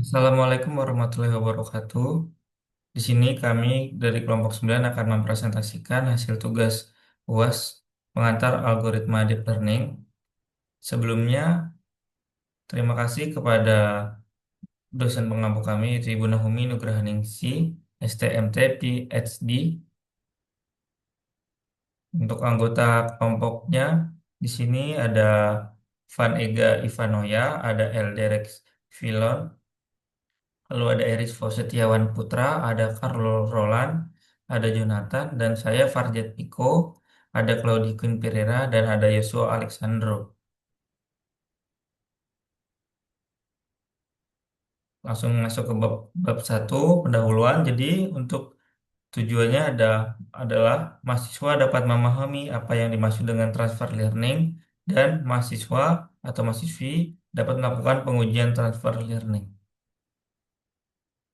Assalamualaikum warahmatullahi wabarakatuh. Di sini kami dari kelompok 9 akan mempresentasikan hasil tugas UAS pengantar algoritma deep learning. Sebelumnya, terima kasih kepada dosen pengampu kami, yaitu Ibu Nahumi Nugrahaningsi, STMT, PhD. Untuk anggota kelompoknya, di sini ada Van Ega Ivanoya, ada L. Derek Filon, lalu ada Eris Setiawan Putra, ada Carlo Roland, ada Jonathan, dan saya Farjet Piko, ada Claudia Quinn Pereira, dan ada Yosua Alexandro. Langsung masuk ke bab 1, pendahuluan. Jadi untuk tujuannya adalah mahasiswa dapat memahami apa yang dimaksud dengan transfer learning, dan mahasiswa atau mahasiswi dapat melakukan pengujian transfer learning.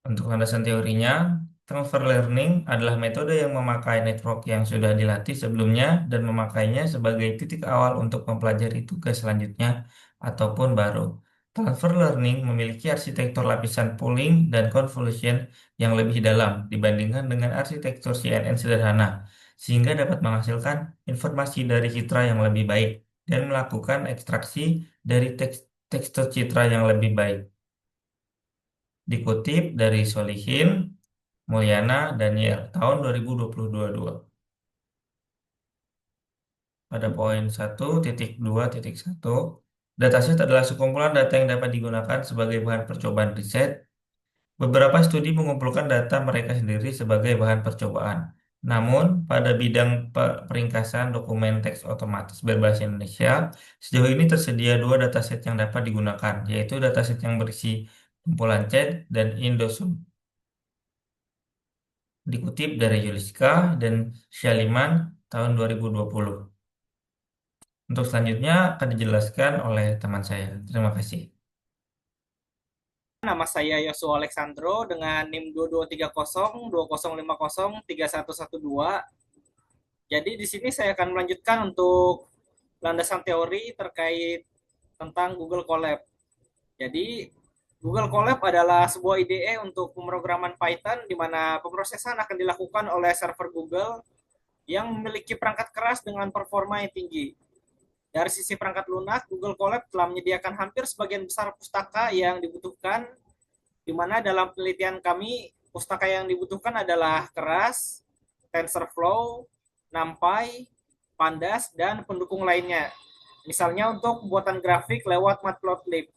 Untuk landasan teorinya, transfer learning adalah metode yang memakai network yang sudah dilatih sebelumnya dan memakainya sebagai titik awal untuk mempelajari tugas selanjutnya ataupun baru. Transfer learning memiliki arsitektur lapisan pooling dan convolution yang lebih dalam dibandingkan dengan arsitektur CNN sederhana, sehingga dapat menghasilkan informasi dari citra yang lebih baik dan melakukan ekstraksi dari tekstur citra yang lebih baik. Dikutip dari Solihin, Mulyana, Daniel, tahun 2022. Pada poin 1.2.1, dataset adalah sekumpulan data yang dapat digunakan sebagai bahan percobaan riset. Beberapa studi mengumpulkan data mereka sendiri sebagai bahan percobaan. Namun, pada bidang peringkasan dokumen teks otomatis berbahasa Indonesia, sejauh ini tersedia dua dataset yang dapat digunakan, yaitu dataset yang berisi kumpulan chat dan Indosum. Dikutip dari Yuliska dan Syaliman tahun 2020. Untuk selanjutnya akan dijelaskan oleh teman saya. Terima kasih. Nama saya Yosua Alexandro dengan NIM 2230 2050 3112. Jadi di sini saya akan melanjutkan untuk landasan teori terkait tentang Google Colab. Jadi Google Colab adalah sebuah IDE untuk pemrograman Python di mana pemrosesan akan dilakukan oleh server Google yang memiliki perangkat keras dengan performa yang tinggi. Dari sisi perangkat lunak, Google Colab telah menyediakan hampir sebagian besar pustaka yang dibutuhkan, di mana dalam penelitian kami pustaka yang dibutuhkan adalah keras, TensorFlow, NumPy, Pandas, dan pendukung lainnya. Misalnya untuk pembuatan grafik lewat Matplotlib.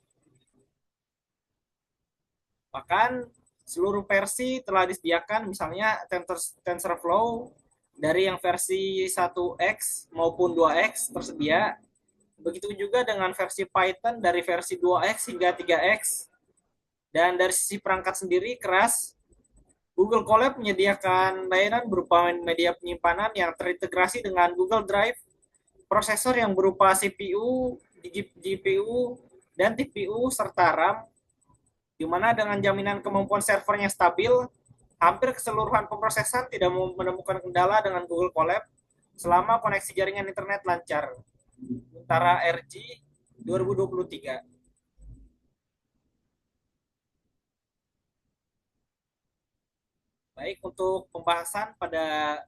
Bahkan seluruh versi telah disediakan, misalnya TensorFlow dari yang versi 1x maupun 2x tersedia. Begitu juga dengan versi Python dari versi 2x hingga 3x. Dan dari sisi perangkat sendiri keras, Google Colab menyediakan layanan berupa media penyimpanan yang terintegrasi dengan Google Drive, prosesor yang berupa CPU, GPU, dan TPU, serta RAM, di mana dengan jaminan kemampuan servernya stabil, hampir keseluruhan pemrosesan tidak menemukan kendala dengan Google Colab selama koneksi jaringan internet lancar. Untara RG 2023. Baik, untuk pembahasan pada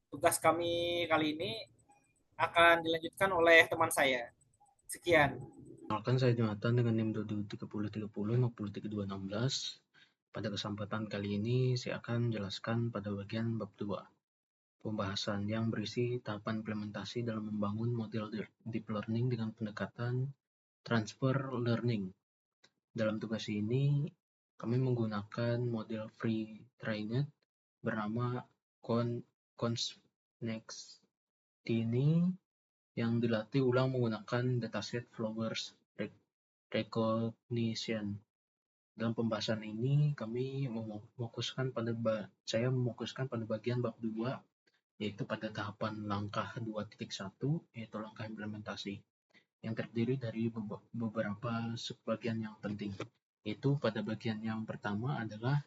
tugas kami kali ini akan dilanjutkan oleh teman saya. Sekian. Perkenalkan, saya Jonathan dengan NIM 223030 Pada kesempatan kali ini saya akan menjelaskan pada bagian bab 2, pembahasan yang berisi tahapan implementasi dalam membangun model deep learning dengan pendekatan transfer learning. Dalam tugas ini kami menggunakan model free trained bernama Consnextini yang dilatih ulang menggunakan dataset Flowers Recognition. Dalam pembahasan ini saya memokuskan pada bagian bab 2, yaitu pada tahapan langkah 2.1, yaitu langkah implementasi, yang terdiri dari beberapa subbagian yang penting. Yaitu pada bagian yang pertama adalah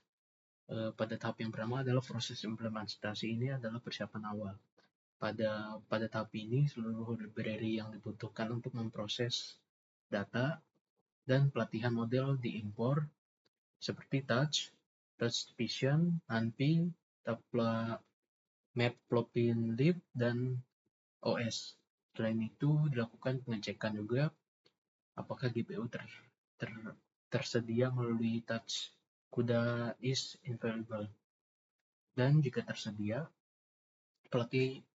pada tahap yang pertama adalah proses implementasi. Ini adalah persiapan awal. Pada tahap ini seluruh library yang dibutuhkan untuk memproses data dan pelatihan model diimpor seperti touch vision, NP, Matplotlib, dan OS. Selain itu dilakukan pengecekan juga apakah GPU tersedia melalui touch CUDA is infallible, dan jika tersedia,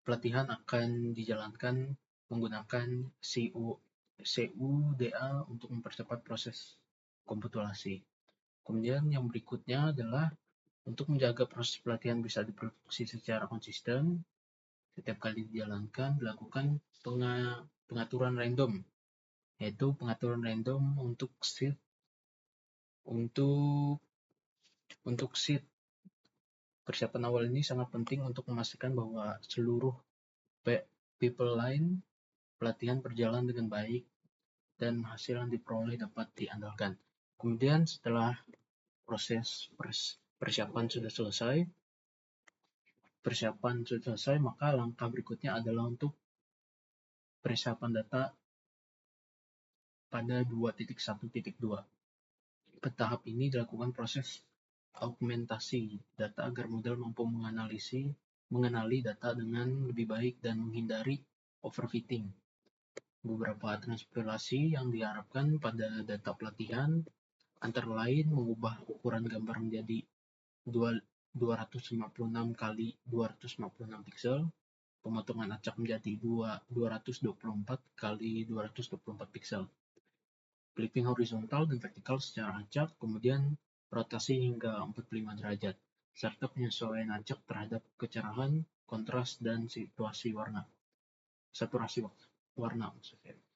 pelatihan akan dijalankan menggunakan CUDA untuk mempercepat proses komputasi. Kemudian yang berikutnya adalah untuk menjaga proses pelatihan bisa diproduksi secara konsisten. Setiap kali dijalankan dilakukan pengaturan random, yaitu pengaturan random untuk seed Persiapan awal ini sangat penting untuk memastikan bahwa seluruh pipeline pelatihan berjalan dengan baik dan hasil yang diperoleh dapat diandalkan. Kemudian setelah proses persiapan sudah selesai, maka langkah berikutnya adalah untuk persiapan data pada 2.1.2. Pada tahap ini dilakukan proses augmentasi data agar model mampu mengenali data dengan lebih baik dan menghindari overfitting. Beberapa transpilasi yang diharapkan pada data pelatihan antara lain mengubah ukuran gambar menjadi 256 kali 256 pixel, pemotongan acak menjadi 224 kali 224 pixel, flipping horizontal dan vertikal secara acak, kemudian rotasi hingga 45 derajat, serta penyesuaian acak terhadap kecerahan, kontras, dan saturasi warna.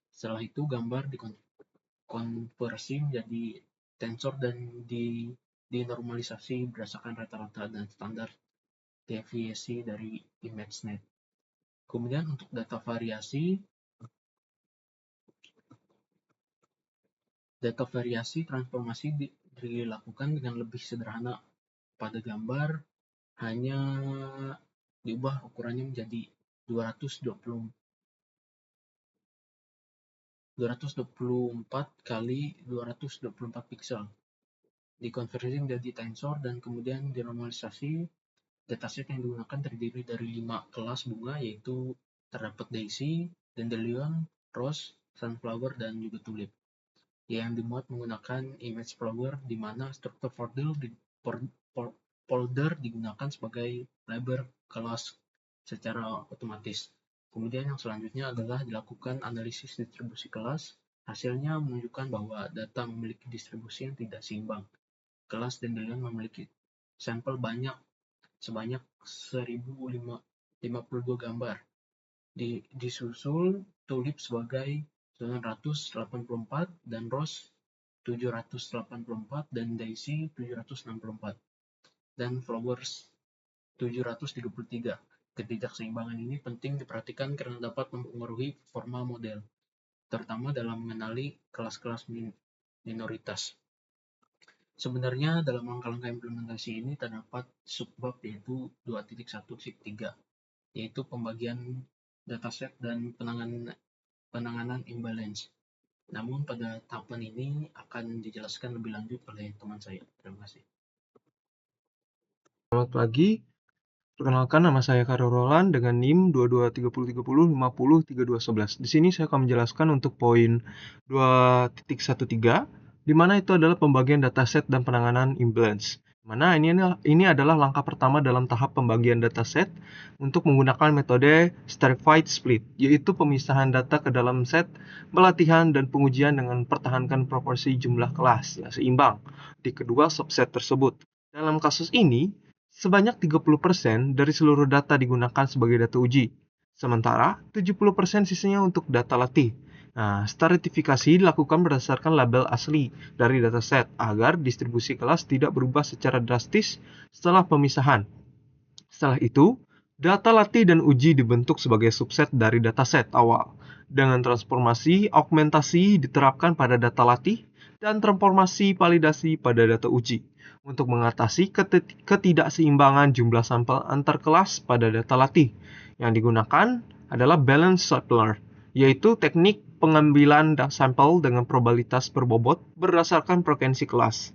Setelah itu gambar dikonversi menjadi tensor dan dinormalisasi berdasarkan rata-rata dan standar deviasi dari ImageNet. Kemudian untuk data variasi transformasi dilakukan dengan lebih sederhana. Pada gambar hanya diubah ukurannya menjadi 224 kali 224 pixel, dikonversi menjadi tensor, dan kemudian dinormalisasi. Dataset yang digunakan terdiri dari 5 kelas bunga, yaitu terdapat daisy, dandelion, rose, sunflower, dan juga tulip, yang dimuat menggunakan image flower, di mana struktur folder digunakan sebagai label kelas secara otomatis. Kemudian yang selanjutnya adalah dilakukan analisis distribusi kelas. Hasilnya menunjukkan bahwa data memiliki distribusi yang tidak seimbang. Kelas dandelion memiliki sampel sebanyak 1052 gambar, disusul tulip sebagai 984, dan rose 784, dan daisy 764, dan flowers 733. Ketidakseimbangan ini penting diperhatikan karena dapat mempengaruhi performa model, terutama dalam mengenali kelas-kelas minoritas. Sebenarnya dalam langkah-langkah implementasi ini terdapat subbab, yaitu 2.1.3, yaitu pembagian dataset dan penanganan imbalance. Namun pada tahapan ini akan dijelaskan lebih lanjut oleh teman saya. Terima kasih. Selamat pagi. Perkenalkan, nama saya Karyo Roland dengan NIM 223050503211. Di sini saya akan menjelaskan untuk poin 2.13, di mana itu adalah pembagian dataset dan penanganan imbalance. Mana ini adalah langkah pertama dalam tahap pembagian dataset untuk menggunakan metode stratified split, yaitu pemisahan data ke dalam set pelatihan dan pengujian dengan mempertahankan proporsi jumlah kelas yang seimbang di kedua subset tersebut. Dalam kasus ini, sebanyak 30% dari seluruh data digunakan sebagai data uji, sementara 70% sisanya untuk data latih. Nah, stratifikasi dilakukan berdasarkan label asli dari dataset agar distribusi kelas tidak berubah secara drastis setelah pemisahan. Setelah itu, data latih dan uji dibentuk sebagai subset dari dataset awal. Dengan transformasi augmentasi diterapkan pada data latih dan transformasi validasi pada data uji untuk mengatasi ketidakseimbangan jumlah sampel antar kelas pada data latih. Yang digunakan adalah balance sampler, yaitu teknik pengambilan sampel dengan probabilitas berbobot berdasarkan frekuensi kelas.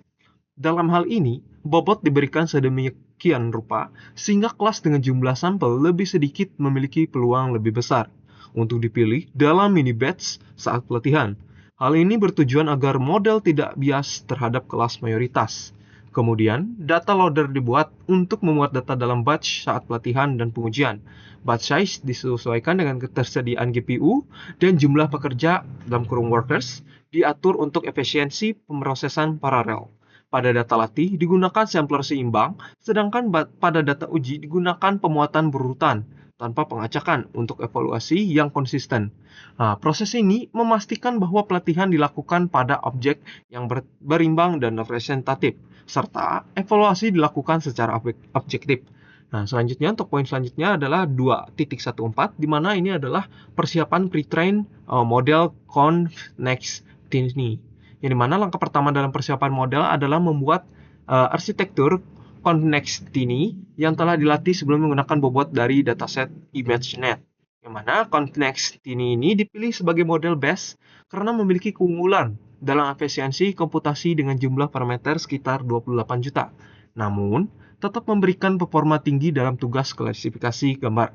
Dalam hal ini, bobot diberikan sedemikian rupa sehingga kelas dengan jumlah sampel lebih sedikit memiliki peluang lebih besar untuk dipilih dalam mini batch saat pelatihan. Hal ini bertujuan agar model tidak bias terhadap kelas mayoritas. Kemudian, data loader dibuat untuk memuat data dalam batch saat pelatihan dan pengujian. Batch size disesuaikan dengan ketersediaan GPU dan jumlah pekerja dalam kurung workers diatur untuk efisiensi pemrosesan paralel. Pada data latih digunakan sampler seimbang, sedangkan pada data uji digunakan pemuatan berurutan tanpa pengacakan untuk evaluasi yang konsisten. Nah, proses ini memastikan bahwa pelatihan dilakukan pada objek yang berimbang dan representatif, serta evaluasi dilakukan secara objektif. Nah, selanjutnya untuk poin selanjutnya adalah 2.14, di mana ini adalah persiapan pre-train model Connext ini. Yang dimana langkah pertama dalam persiapan model adalah membuat arsitektur Connextini yang telah dilatih sebelum menggunakan bobot dari dataset ImageNet. Yang mana Connextini ini dipilih sebagai model base karena memiliki keunggulan dalam efisiensi komputasi dengan jumlah parameter sekitar 28 juta. Namun, tetap memberikan performa tinggi dalam tugas klasifikasi gambar.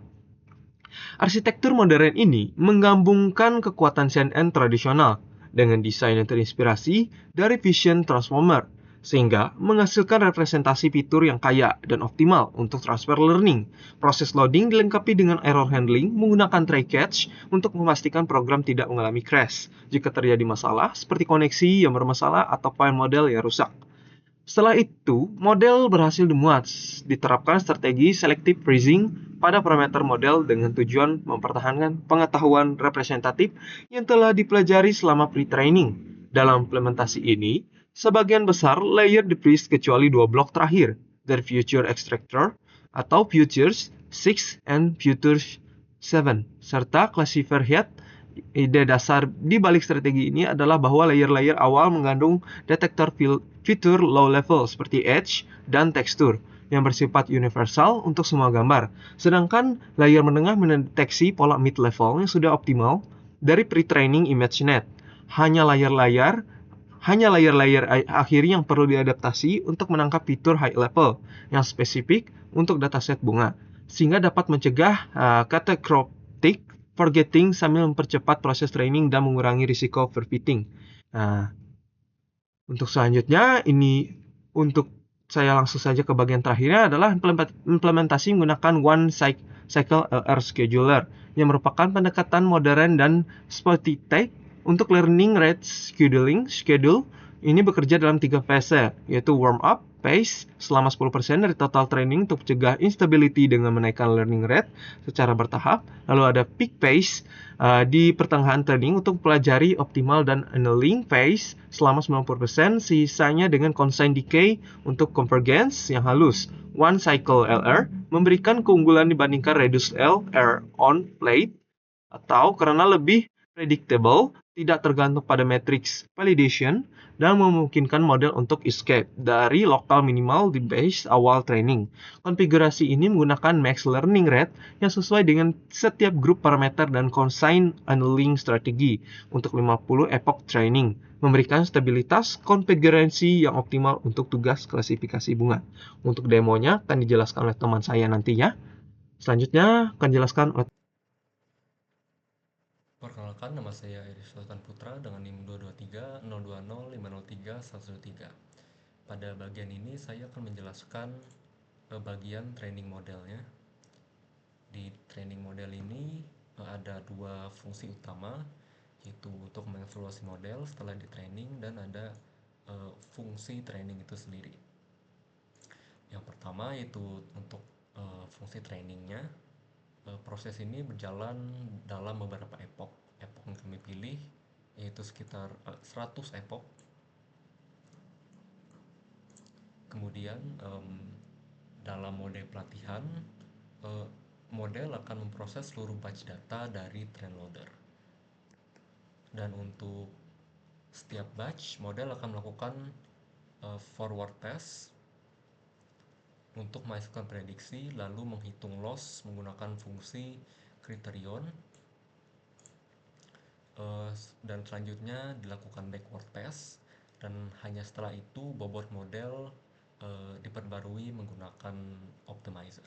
Arsitektur modern ini menggabungkan kekuatan CNN tradisional dengan desain yang terinspirasi dari Vision Transformer, sehingga menghasilkan representasi fitur yang kaya dan optimal untuk transfer learning. Proses loading dilengkapi dengan error handling menggunakan try catch untuk memastikan program tidak mengalami crash jika terjadi masalah seperti koneksi yang bermasalah atau file model yang rusak. Setelah itu, model berhasil dimuat. Diterapkan strategi selective freezing pada parameter model dengan tujuan mempertahankan pengetahuan representatif yang telah dipelajari selama pre-training. Dalam implementasi ini, sebagian besar layer di-freeze kecuali dua blok terakhir dari Future Extractor atau Futures 6 and Futures 7, serta Classifier Head. Ide dasar di balik strategi ini adalah bahwa layer-layer awal mengandung detektor fitur low level seperti edge dan tekstur yang bersifat universal untuk semua gambar. Sedangkan layer menengah mendeteksi pola mid level yang sudah optimal dari pre-training ImageNet. Hanya layer-layer akhir yang perlu diadaptasi untuk menangkap fitur high level yang spesifik untuk dataset bunga, sehingga dapat mencegah catastrophic forgetting sambil mempercepat proses training dan mengurangi risiko overfitting. Nah, untuk selanjutnya ini untuk saya langsung saja ke bagian terakhirnya adalah implementasi menggunakan One Cycle LR Scheduler yang merupakan pendekatan modern dan sophisticated untuk learning rate schedule. Ini bekerja dalam 3 fase, yaitu warm up phase selama 10% dari total training untuk mencegah instability dengan menaikkan learning rate secara bertahap. Lalu ada peak phase di pertengahan training untuk pelajari optimal dan annealing phase selama 90%, sisanya dengan consign decay untuk convergence yang halus. One Cycle LR memberikan keunggulan dibandingkan Reduced LR on plate atau karena lebih predictable, tidak tergantung pada matrix validation, dan memungkinkan model untuk escape dari lokal minimal di base awal training. Konfigurasi ini menggunakan max learning rate yang sesuai dengan setiap grup parameter dan consign annealing strategi untuk 50 epoch training, memberikan stabilitas konfigurasi yang optimal untuk tugas klasifikasi bunga. Untuk demonya akan dijelaskan oleh teman saya nantinya. Selanjutnya akan dijelaskan oleh Perkenalkan, nama saya Eri Sultan Putra dengan NIM 223-020-503-113. Pada bagian ini saya akan menjelaskan bagian training modelnya. Di training model ini ada dua fungsi utama, yaitu untuk mengevaluasi model setelah di training dan ada fungsi training itu sendiri. Yang pertama yaitu untuk fungsi trainingnya. Proses ini berjalan dalam beberapa epoch. Epoch yang kami pilih yaitu sekitar 100 epoch. Kemudian dalam mode pelatihan, model akan memproses seluruh batch data dari train loader. Dan untuk setiap batch, model akan melakukan forward test untuk menghasilkan prediksi, lalu menghitung loss menggunakan fungsi kriterion, dan selanjutnya dilakukan backward test, dan hanya setelah itu bobot model melalui menggunakan optimizer.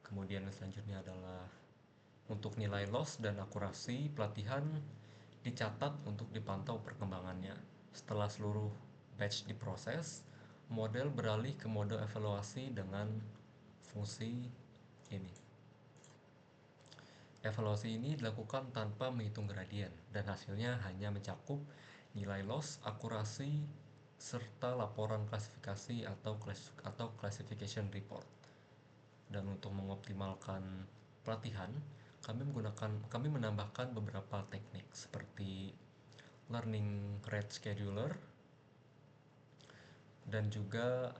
Kemudian selanjutnya adalah untuk nilai loss dan akurasi pelatihan dicatat untuk dipantau perkembangannya. Setelah seluruh batch diproses, model beralih ke mode evaluasi dengan fungsi ini. Evaluasi ini dilakukan tanpa menghitung gradien dan hasilnya hanya mencakup nilai loss, akurasi, serta laporan klasifikasi atau classification report. Dan untuk mengoptimalkan pelatihan, kami menambahkan beberapa teknik seperti learning rate scheduler dan juga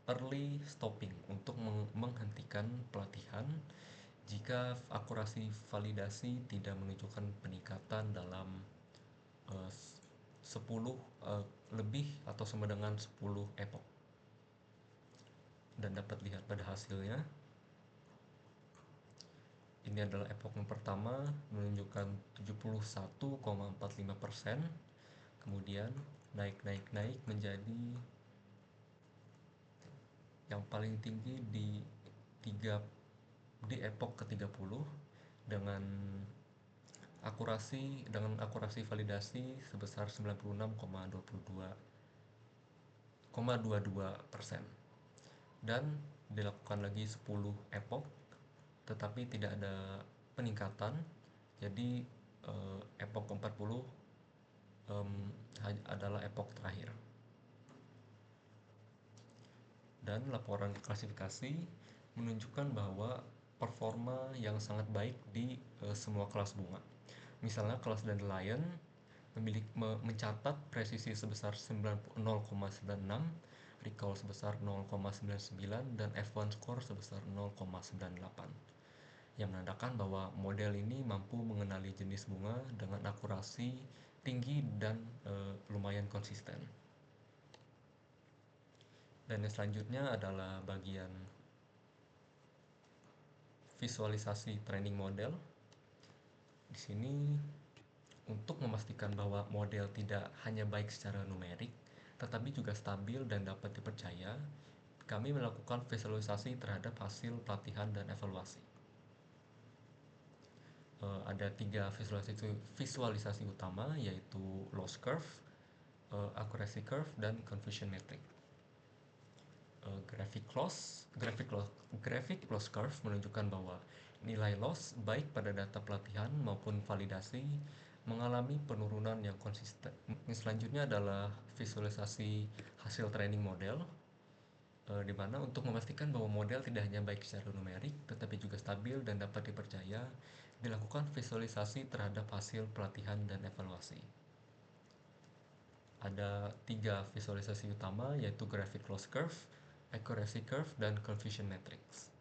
early stopping untuk menghentikan pelatihan jika akurasi validasi tidak menunjukkan peningkatan dalam 10 lebih atau sama dengan 10 epoch. Dan dapat lihat pada hasilnya, ini adalah epoch yang pertama menunjukkan 71,45%, kemudian naik menjadi yang paling tinggi di epoch ke-30 dengan akurasi validasi sebesar 96,22%, dan dilakukan lagi 10 epoch tetapi tidak ada peningkatan. Jadi epoch ke-40 adalah epoch terakhir. Dan laporan klasifikasi menunjukkan bahwa performa yang sangat baik di semua kelas bunga. Misalnya kelas Dandelion mencatat presisi sebesar 0,96, recall sebesar 0,99, dan F1 score sebesar 0,98, yang menandakan bahwa model ini mampu mengenali jenis bunga dengan akurasi tinggi dan lumayan konsisten. Dan yang selanjutnya adalah bagian visualisasi training model. Di sini untuk memastikan bahwa model tidak hanya baik secara numerik, tetapi juga stabil dan dapat dipercaya, kami melakukan visualisasi terhadap hasil pelatihan dan evaluasi. Ada 3 visualisasi utama, yaitu loss curve, accuracy curve, dan confusion metric. Graphic loss curve menunjukkan bahwa nilai loss baik pada data pelatihan maupun validasi mengalami penurunan yang konsisten. Selanjutnya adalah visualisasi hasil training model, di mana untuk memastikan bahwa model tidak hanya baik secara numerik tetapi juga stabil dan dapat dipercaya, dilakukan visualisasi terhadap hasil pelatihan dan evaluasi. Ada 3 visualisasi utama, yaitu graphic loss curve, accuracy curve, dan confusion matrix.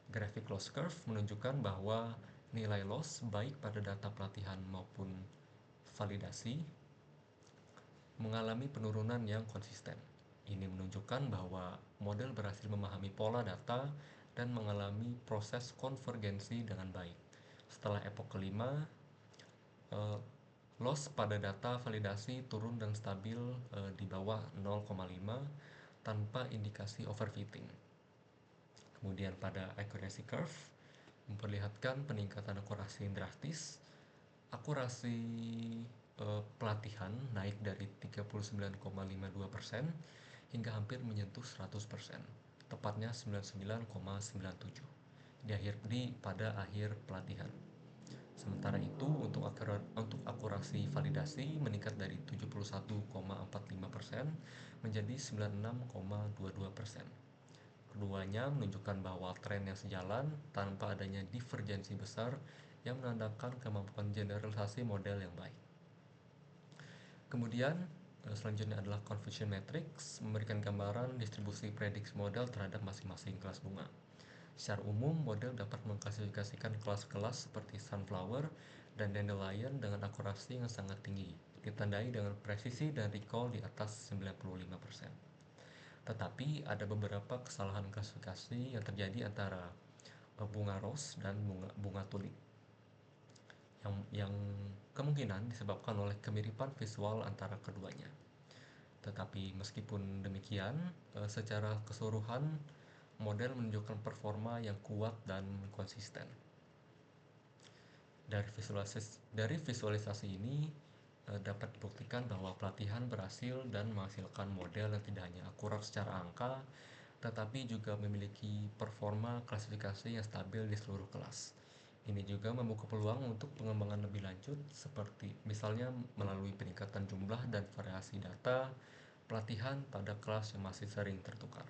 Graphic loss curve menunjukkan bahwa nilai loss baik pada data pelatihan maupun validasi mengalami penurunan yang konsisten. Ini menunjukkan bahwa model berhasil memahami pola data dan mengalami proses konvergensi dengan baik. Setelah epoch kelima, loss pada data validasi turun dan stabil di bawah 0,5 tanpa indikasi overfitting. Kemudian pada accuracy curve memperlihatkan peningkatan akurasi yang drastis. Akurasi pelatihan naik dari 39,52% hingga hampir menyentuh 100%, tepatnya 99,97 pada akhir pelatihan. Sementara itu, untuk akurasi validasi meningkat dari 71,45% menjadi 96,22%. Keduanya menunjukkan bahwa tren yang sejalan tanpa adanya divergensi besar yang menandakan kemampuan generalisasi model yang baik. Kemudian, selanjutnya adalah confusion matrix, memberikan gambaran distribusi prediksi model terhadap masing-masing kelas bunga. Secara umum, model dapat mengklasifikasikan kelas-kelas seperti sunflower dan dandelion dengan akurasi yang sangat tinggi, ditandai dengan presisi dan recall di atas 95%. Tetapi ada beberapa kesalahan klasifikasi yang terjadi antara bunga rose dan bunga tulip, yang kemungkinan disebabkan oleh kemiripan visual antara keduanya. Tetapi meskipun demikian, secara keseluruhan model menunjukkan performa yang kuat dan konsisten. Dari visualisasi ini dapat dibuktikan bahwa pelatihan berhasil dan menghasilkan model yang tidak hanya akurat secara angka, tetapi juga memiliki performa klasifikasi yang stabil di seluruh kelas. Ini juga membuka peluang untuk pengembangan lebih lanjut, seperti misalnya melalui peningkatan jumlah dan variasi data pelatihan pada kelas yang masih sering tertukar.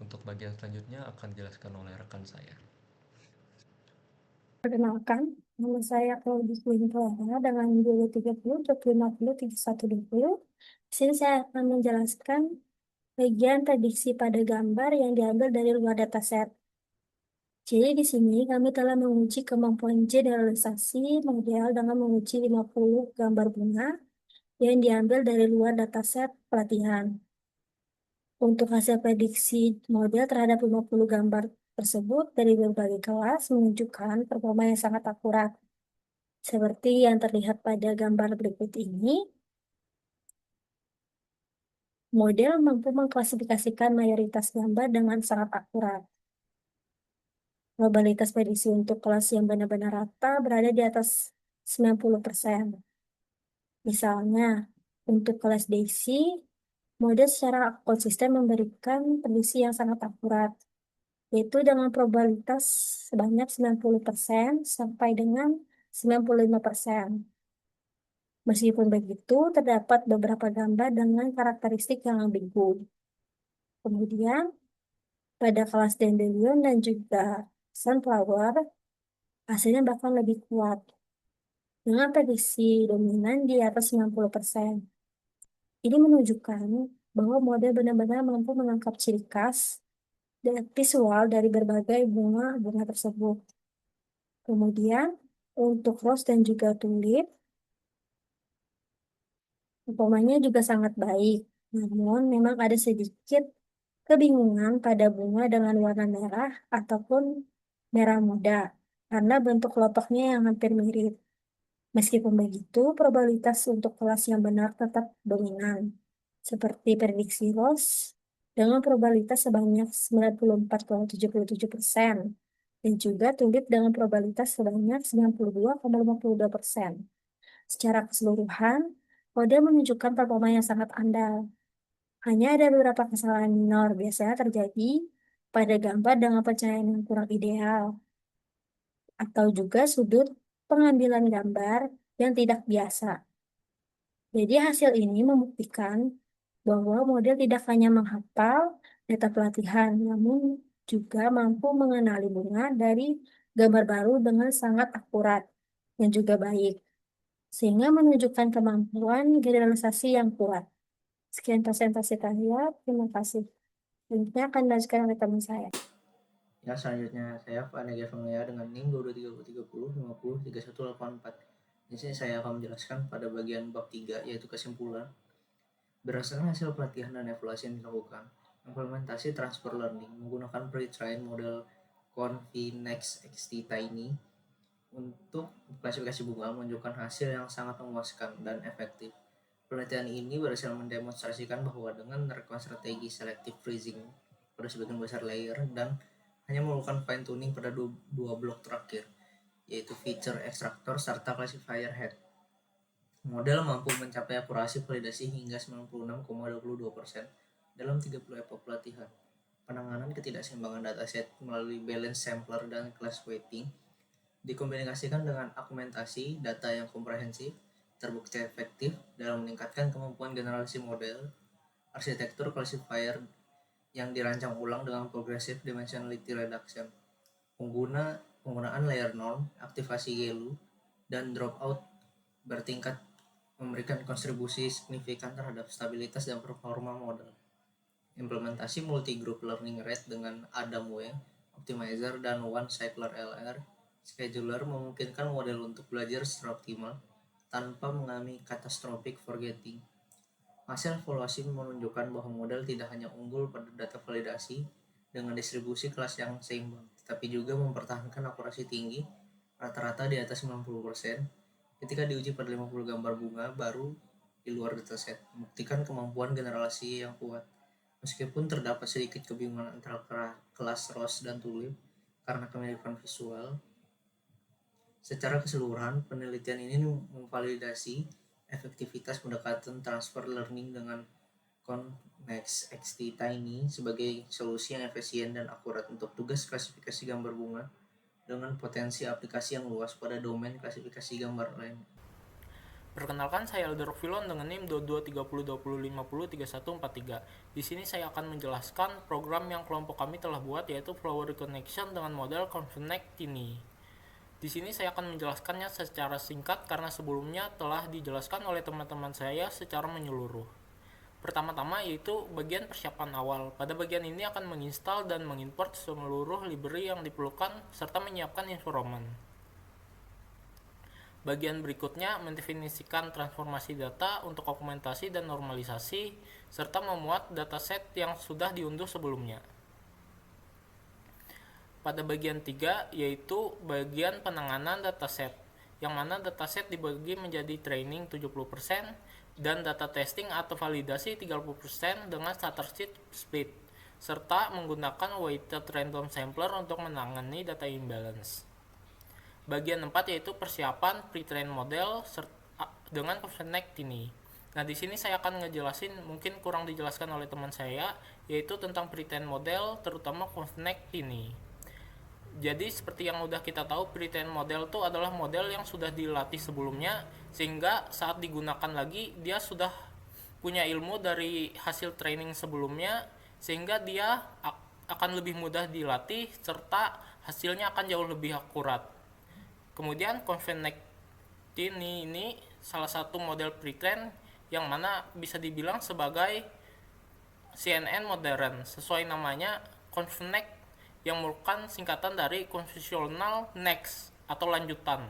Untuk bagian selanjutnya akan dijelaskan oleh rekan saya. Perkenalkan, nama saya Claudia Clara dengan 2030, 2050, 3120. Di sini saya akan menjelaskan bagian prediksi pada gambar yang diambil dari luar dataset. Jadi di sini kami telah menguji kemampuan generalisasi model dengan menguji 50 gambar bunga yang diambil dari luar dataset pelatihan. Untuk hasil prediksi model terhadap 50 gambar tersebut dari berbagai kelas menunjukkan performa yang sangat akurat. Seperti yang terlihat pada gambar berikut ini, model mampu mengklasifikasikan mayoritas gambar dengan sangat akurat. Probabilitas prediksi untuk kelas yang benar-benar rata berada di atas 90%. Misalnya, untuk kelas Daisy, model secara konsisten memberikan prediksi yang sangat akurat, yaitu dengan probabilitas sebanyak 90% sampai dengan 95%. Meskipun begitu, terdapat beberapa gambar dengan karakteristik yang ambigu. Kemudian, pada kelas Dandelion dan juga Sunflower, hasilnya bahkan lebih kuat, dengan prediksi dominan di atas 90%. Ini menunjukkan bahwa model benar-benar mampu menangkap ciri khas dan visual dari berbagai bunga-bunga tersebut. Kemudian, untuk rose dan juga tulip, performanya juga sangat baik. Namun, memang ada sedikit kebingungan pada bunga dengan warna merah ataupun merah muda, karena bentuk kelopaknya yang hampir mirip. Meskipun begitu, probabilitas untuk kelas yang benar tetap dominan, seperti prediksi Ross, dengan probabilitas sebanyak 94,77%, dan juga tulip dengan probabilitas sebanyak 92,52%. Secara keseluruhan, model menunjukkan performa yang sangat andal. Hanya ada beberapa kesalahan minor biasanya terjadi pada gambar dengan pencahayaan yang kurang ideal, atau juga sudut pengambilan gambar yang tidak biasa. Jadi hasil ini membuktikan bahwa model tidak hanya menghafal data pelatihan, namun juga mampu mengenali bunga dari gambar baru dengan sangat akurat dan juga baik, sehingga menunjukkan kemampuan generalisasi yang kuat. Sekian presentasi saya, terima kasih. Selanjutnya akan dilanjutkan oleh teman saya. Ya, selanjutnya saya Fani Gavanglia dengan NIM 223030503184. Di sini saya akan menjelaskan pada bagian bab 3, yaitu kesimpulan. Berdasarkan hasil pelatihan dan evaluasi yang dilakukan, implementasi transfer learning menggunakan pre-trained model Confinex XT Tiny untuk klasifikasi bunga menunjukkan hasil yang sangat memuaskan dan efektif. Penelitian ini berhasil mendemonstrasikan bahwa dengan menerapkan strategi selective freezing pada sebagian besar layer dan hanya melakukan fine tuning pada dua blok terakhir, yaitu feature extractor serta classifier head, model mampu mencapai akurasi validasi hingga 96,22% dalam 30 etap pelatihan. Penanganan ketidakseimbangan dataset melalui balance sampler dan class weighting dikombinasikan dengan argumentasi data yang komprehensif terbukti efektif dalam meningkatkan kemampuan generasi model. Arsitektur classifier yang dirancang ulang dengan progressive dimensionality reduction, penggunaan layer norm, aktivasi GLU, dan dropout bertingkat memberikan kontribusi signifikan terhadap stabilitas dan performa model. Implementasi multi-group learning rate dengan ADAM-W, optimizer, dan one-cycler LR scheduler memungkinkan model untuk belajar secara optimal tanpa mengalami catastrophic forgetting. Hasil evaluasi menunjukkan bahwa model tidak hanya unggul pada data validasi dengan distribusi kelas yang seimbang, tetapi juga mempertahankan akurasi tinggi, rata-rata di atas 90%, ketika diuji pada 50 gambar bunga baru di luar dataset, membuktikan kemampuan generasi yang kuat. Meskipun terdapat sedikit kebingungan antara kelas Rose dan Tulip karena kemiripan visual, secara keseluruhan penelitian ini memvalidasi efektivitas pendekatan transfer learning dengan Convex-XT Tiny sebagai solusi yang efisien dan akurat untuk tugas klasifikasi gambar bunga dengan potensi aplikasi yang luas pada domain klasifikasi gambar lain. Perkenalkan, saya Eldor Filon dengan NIM 223020503143. Di sini saya akan menjelaskan program yang kelompok kami telah buat, yaitu Flower Reconnection dengan model Convex Tiny. Di sini saya akan menjelaskannya secara singkat karena sebelumnya telah dijelaskan oleh teman-teman saya secara menyeluruh. Pertama-tama yaitu bagian persiapan awal. Pada bagian ini akan menginstal dan mengimport seluruh library yang diperlukan serta menyiapkan environment. Bagian berikutnya mendefinisikan transformasi data untuk dokumentasi dan normalisasi, serta memuat dataset yang sudah diunduh sebelumnya. Pada bagian 3 yaitu bagian penanganan dataset, yang mana dataset dibagi menjadi training 70% dan data testing atau validasi 30% dengan starter sheet split, serta menggunakan weighted random sampler untuk menangani data imbalance. Bagian 4 yaitu persiapan pre-train model dengan Convex Tiny. Nah, di sini saya akan ngejelasin, mungkin kurang dijelaskan oleh teman saya, yaitu tentang pre-train model, terutama Convex Tiny. Jadi seperti yang udah kita tahu, pre-train model itu adalah model yang sudah dilatih sebelumnya, sehingga saat digunakan lagi dia sudah punya ilmu dari hasil training sebelumnya, sehingga dia akan lebih mudah dilatih serta hasilnya akan jauh lebih akurat. Kemudian Convex Tiny ini salah satu model pre-train yang mana bisa dibilang sebagai CNN modern. Sesuai namanya, Convex yang merupakan singkatan dari Convolutional Next atau lanjutan.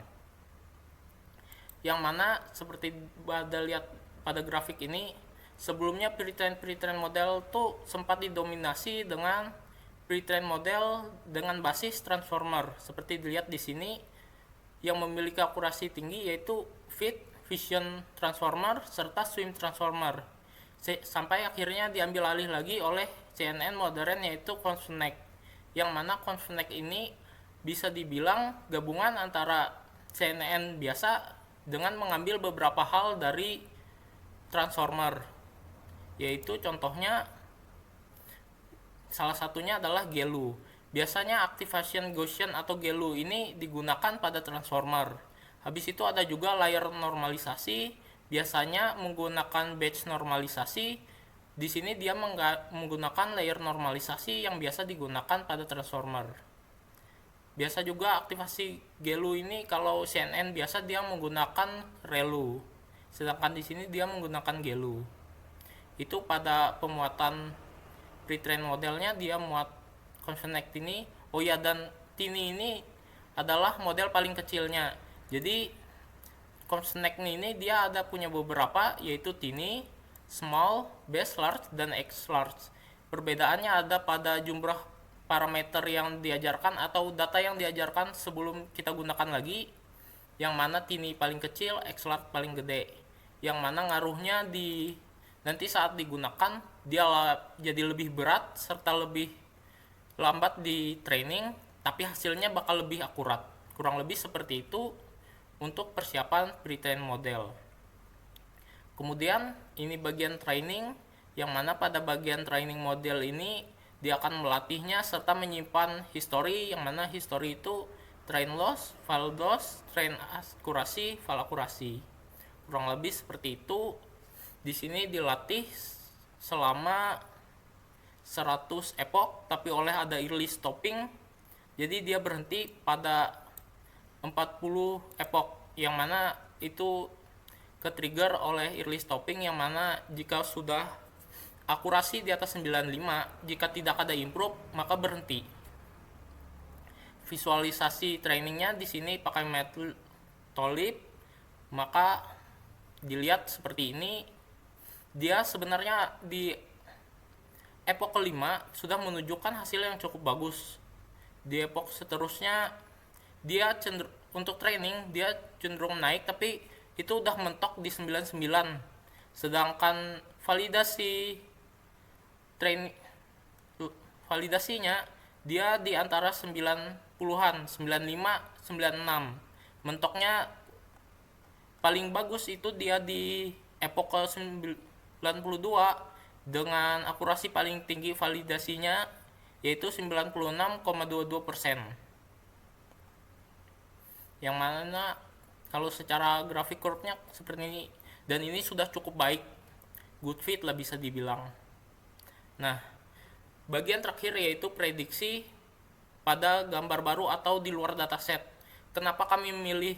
Yang mana seperti pada lihat pada grafik ini, sebelumnya pre-train model tuh sempat didominasi dengan pre-train model dengan basis transformer seperti dilihat di sini, yang memiliki akurasi tinggi yaitu Fit, Vision Transformer, serta Swim Transformer. Sampai akhirnya diambil alih lagi oleh CNN modern yaitu Convex, yang mana Convex ini bisa dibilang gabungan antara CNN biasa dengan mengambil beberapa hal dari Transformer, yaitu contohnya salah satunya adalah GELU. Biasanya Activation Gaussian atau GELU ini digunakan pada transformer. Habis itu ada juga layer normalisasi, biasanya menggunakan batch normalisasi. Di sini dia menggunakan layer normalisasi yang biasa digunakan pada transformer. Biasa juga aktivasi GELU ini kalau CNN biasa dia menggunakan ReLU. Sedangkan di sini dia menggunakan GELU. Itu pada pemuatan pre-train modelnya dia muat Convex Tiny. Oh ya, dan Tiny ini adalah model paling kecilnya. Jadi Convex ini dia ada punya beberapa, yaitu Tiny, Small, Base Large, dan X Large. Perbedaannya ada pada jumlah parameter yang diajarkan atau data yang diajarkan sebelum kita gunakan lagi, yang mana Tiny paling kecil, X Large paling gede. Yang mana ngaruhnya di nanti saat digunakan dia jadi lebih berat serta lebih lambat di training, tapi hasilnya bakal lebih akurat. Kurang lebih seperti itu untuk persiapan pre-train model. Kemudian ini bagian training, yang mana pada bagian training model ini dia akan melatihnya serta menyimpan history, yang mana history itu train loss, file loss, train akurasi, file akurasi. Kurang lebih seperti itu. Di sini dilatih selama 100 epoch, tapi oleh ada early stopping, jadi dia berhenti pada 40 epoch, yang mana itu ke-trigger oleh early stopping, yang mana jika sudah akurasi di atas 95, jika tidak ada improve maka berhenti. Visualisasi trainingnya di sini pakai Matplotlib, maka dilihat seperti ini. Dia sebenarnya di epoch kelima sudah menunjukkan hasil yang cukup bagus. Di epoch seterusnya dia untuk training dia cenderung naik, tapi itu udah mentok di 99. Sedangkan validasinya dia di antara 90-an, 95, 96. Mentoknya paling bagus itu dia di epoch ke-92 dengan akurasi paling tinggi validasinya yaitu 96,22%. Yang mana kalau secara grafik curve-nya seperti ini, dan ini sudah cukup baik, good fit lah bisa dibilang. Nah, bagian terakhir yaitu prediksi pada gambar baru atau di luar dataset. Kenapa kami memilih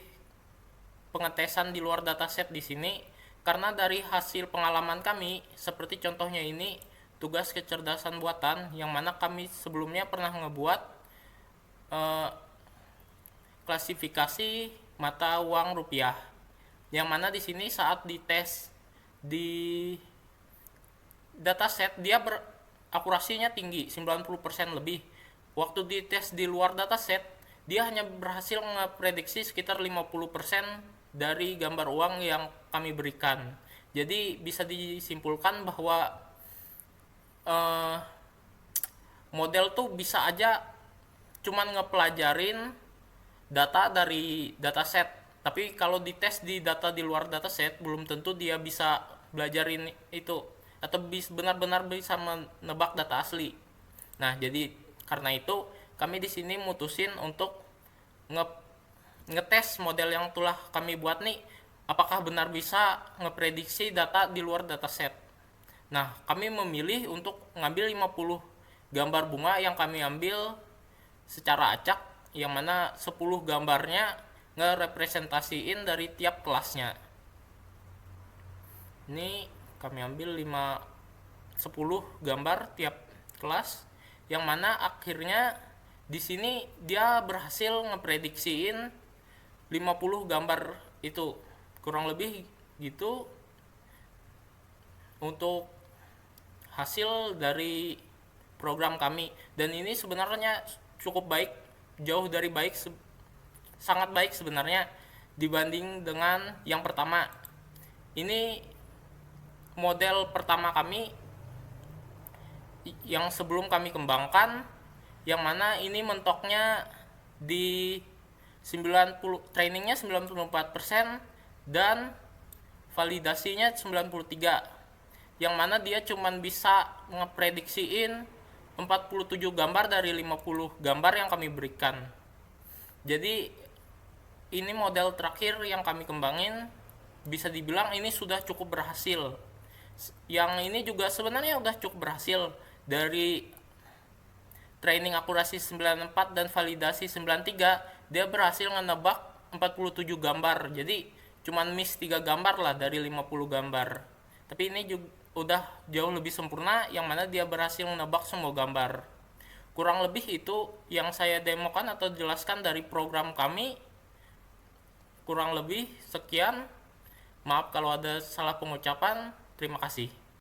pengetesan di luar dataset di sini? Karena dari hasil pengalaman kami, seperti contohnya ini, tugas kecerdasan buatan yang mana kami sebelumnya pernah ngebuat klasifikasi mata uang rupiah. Yang mana di sini saat dites di dataset dia akurasinya tinggi, 90% lebih. Waktu dites di luar dataset, dia hanya berhasil ngeprediksi sekitar 50% dari gambar uang yang kami berikan. Jadi bisa disimpulkan bahwa model tuh bisa aja cuman ngepelajarin data dari dataset, tapi kalau dites di data di luar dataset belum tentu dia bisa belajarin itu atau benar-benar bisa menebak data asli. Nah, jadi karena itu kami di sini mutusin untuk ngetes model yang telah kami buat nih, apakah benar bisa ngeprediksi data di luar dataset. Nah, kami memilih untuk ngambil 50 gambar bunga yang kami ambil secara acak, yang mana 10 gambarnya ngerepresentasiin dari tiap kelasnya. Ini kami ambil 10 gambar tiap kelas, yang mana akhirnya di sini dia berhasil ngeprediksiin 50 gambar itu, kurang lebih gitu untuk hasil dari program kami. Dan ini sebenarnya cukup baik, jauh dari baik, sangat baik sebenarnya dibanding dengan yang pertama. Ini model pertama kami yang sebelum kami kembangkan, yang mana ini mentoknya di 90, trainingnya 94% dan validasinya 93, yang mana dia cuman bisa ngeprediksiin 47 gambar dari 50 gambar yang kami berikan. Jadi ini model terakhir yang kami kembangin, bisa dibilang ini sudah cukup berhasil. Yang ini juga sebenarnya udah cukup berhasil. Dari training akurasi 94 dan validasi 93, dia berhasil ngenebak 47 gambar. Jadi cuman miss 3 gambar lah dari 50 gambar. Tapi ini juga udah jauh lebih sempurna, yang mana dia berhasil menebak semua gambar. Kurang lebih itu yang saya demokan atau jelaskan dari program kami. Kurang lebih sekian. Maaf kalau ada salah pengucapan. Terima kasih.